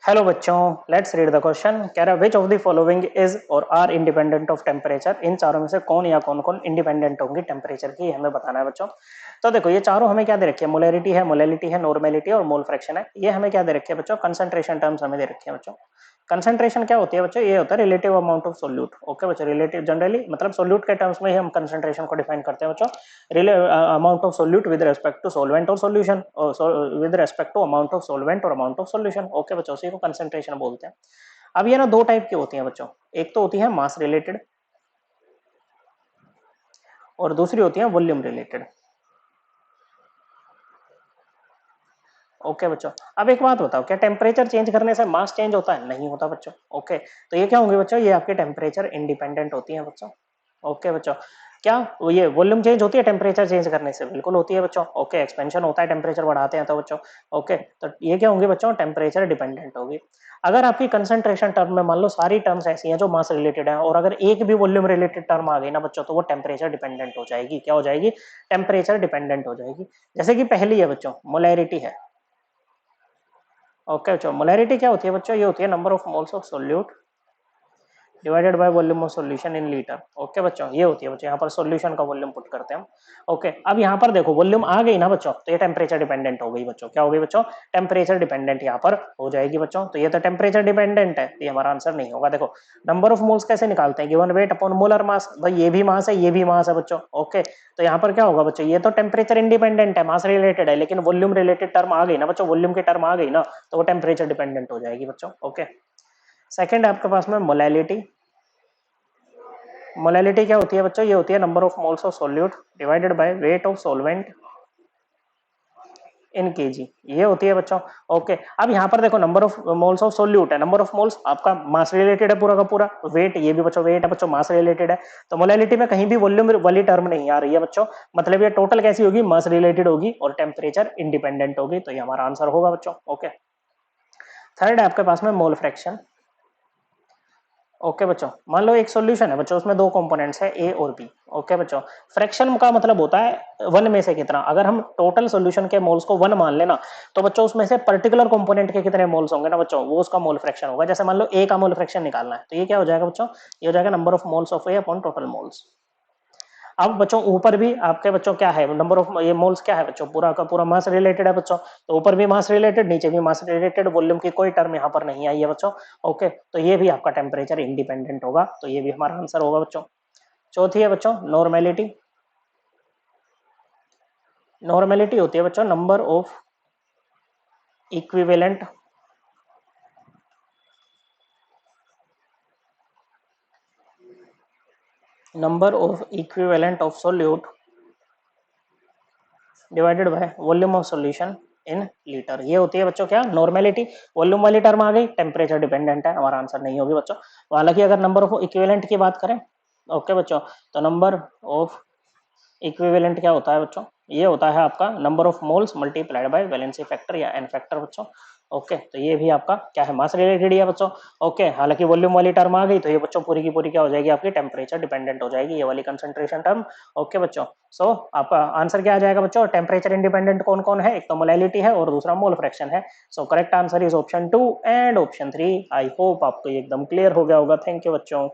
Hello बच्चों, let's read the question. कह रहा है which of the following is और आर इंडिपेंडेंट ऑफ टेम्परेचर। इन चारों में से कौन या कौन कौन इंडिपेंडेंट होंगी टेम्परेचर की, हमें बताना है बच्चों। तो देखो ये चारों हमें क्या दे रखी है, मोलैरिटी है, नॉर्मेलिटी और मोल फ्रैक्शन है। ये हमें क्या दे रखी है बच्चों, कंसंट्रेशन टर्म्स हमें दे रखी है बच्चों। कंसंट्रेशन क्या होती है बच्चों, ये होता है relative amount of solute. Okay बच्चों, रिलेटिव जनरली मतलब सोल्यूट के टर्म्स में ही हम कंसंट्रेशन को डिफाइन करते हैं बच्चों। Amount of solute with respect to solvent और solution, with respect to amount of solvent और अमाउंट ऑफ सॉल्यूशन। ओके बच्चों, उसी को कंसंट्रेशन बोलते हैं। अब ये ना दो टाइप की होती हैं बच्चों, एक तो होती है मास रिलेटेड और दूसरी होती है वॉल्यूम रिलेटेड। ओके बच्चों, अब एक बात बताओ, क्या टेम्परेचर चेंज करने से मास चेंज होता है? नहीं होता बच्चों। ओके, तो ये क्या होंगे बच्चों, ये आपके टेम्परेचर इंडिपेंडेंट होती हैं बच्चों। ओके बच्चों, क्या ये वॉल्यूम चेंज होती है टेम्परेचर चेंज करने से? बिल्कुल होती है बच्चों। ओके, एक्सपेंशन होता है टेम्परेचर बढ़ाते हैं तो बच्चों। ओके, तो ये क्या होंगे बच्चों, टेम्परेचर डिपेंडेंट होगी। अगर आपकी कंसंट्रेशन टर्म में मान लो सारी टर्म्स ऐसी हैं जो मास रिलेटेड है और अगर एक भी वॉल्यूम रिलेटेड टर्म आ गई ना बच्चों, तो वो टेम्परेचर डिपेंडेंट हो जाएगी। क्या हो जाएगी? टेम्परेचर डिपेंडेंट हो जाएगी। जैसे कि पहली है बच्चों, मोलैरिटी है। ओके बच्चों, मोलैरिटी क्या होती है बच्चों, ये होती है number of moles of solute divided by volume of solution in litre. Okay बच्चों, ये होती है बच्चों, यहाँ पर सॉल्यूशन का वॉल्यूम पुट करते हैं हम। ओके, अब यहाँ पर देखो वॉल्यूम आ गई ना बच्चों, तो ये टेम्परेचर डिपेंडेंट हो गई बच्चों। क्या हो गई बच्चों? टेम्परेचर डिपेंडेंट यहाँ पर हो जाएगी बच्चों। तो ये तो टेम्परेचर डिपेंडेंट है, ये हमारा आंसर नहीं होगा। देखो नंबर ऑफ मोल्स कैसे निकालते हैं, given weight upon molar mass. भाई ये भी मास है, ये भी मास है बच्चों। ओके, तो यहाँ पर क्या होगा बच्चों, ये तो टेम्परेचर इंडिपेंडेंट है, मास रिलेटेड है, लेकिन वॉल्यूम रिलेटेड टर्म आ गई ना बच्चों, वॉल्यूम की टर्म आ गई ना, तो वो टेम्परेचर डिपेंडेंट हो जाएगी बच्चों। ओके, सेकंड है आपके पास में मोलैलिटी। मोलैलिटी क्या होती है बच्चों, ये होती है number of moles of solute divided by weight of solvent in KG. ये होती है बच्चों। ओके, अब यहाँ पर देखो number of moles of solute है, नंबर ऑफ मोल्स आपका मास रिलेटेड है पूरा का पूरा। वेट, ये भी बच्चों वेट है बच्चों, मास रिलेटेड है। तो मोलैलिटी में कहीं भी वॉल्यूम वाली टर्म नहीं आ रही है बच्चों, मतलब ये टोटल कैसी होगी, मास रिलेटेड होगी और टेम्परेचर इंडिपेंडेंट होगी। तो ये हमारा आंसर होगा बच्चों। ओके, थर्ड है आपके पास में मोल फ्रैक्शन। ओके बच्चों, मान लो एक सॉल्यूशन है बच्चों, उसमें दो कंपोनेंट्स है ए और बी। ओके बच्चों, फ्रैक्शन का मतलब होता है वन में से कितना। अगर हम टोटल सॉल्यूशन के मोल्स को वन मान लेना, तो बच्चों उसमें से पर्टिकुलर कंपोनेंट के कितने मोल्स होंगे ना बच्चों, वो उसका मोल फ्रैक्शन होगा। जैसे मान लो ए का मोल फ्रैक्शन निकालना है, तो ये क्या हो जाएगा बच्चों, ये हो जाएगा number of moles of A upon total moles. अब बच्चों ऊपर भी आपके बच्चों क्या है, नंबर ऑफ ये मोल्स क्या है बच्चों, पूरा का पूरा मास रिलेटेड है बच्चों। तो ऊपर भी मास रिलेटेड, नीचे भी मास रिलेटेड, वॉल्यूम की कोई टर्म यहाँ पर नहीं आई है बच्चों। ओके, तो ये भी आपका टेम्परेचर इंडिपेंडेंट होगा, तो ये भी हमारा आंसर होगा बच्चों। चौथी है बच्चों नॉर्मेलिटी। नॉर्मेलिटी होती है बच्चों number of equivalent of solute divided by volume of solution in litre. ये होती है बच्चों क्या, नॉर्मेलिटी। वॉल्यूम वाली टर्म आ गई, टेम्परेचर डिपेंडेंट है, हमारा आंसर नहीं होगी बच्चों। हालांकि अगर नंबर ऑफ इक्विवेलेंट की बात करें, ओके बच्चों, तो नंबर ऑफ इक्विवेलेंट क्या होता है बच्चों, ये होता है आपका number of moles multiplied by valency factor या एन फैक्टर बच्चों। ओके, तो ये भी आपका क्या है, मास रिलेटेड ही है बच्चों। ओके, हालांकि वॉल्यूम वाली टर्म आ गई, तो ये बच्चों पूरी की पूरी क्या हो जाएगी, आपकी टेम्परेचर डिपेंडेंट हो जाएगी, ये वाली कंसंट्रेशन टर्म। ओके बच्चों, सो आपका आंसर क्या आ जाएगा बच्चों, टेम्परेचर इंडिपेंडेंट कौन कौन है, एक तो मोलैलिटी है और दूसरा मोल फ्रैक्शन है। So correct answer is option 2 and option 3। I hope आपको ये एकदम क्लियर हो गया होगा। थैंक यू बच्चों।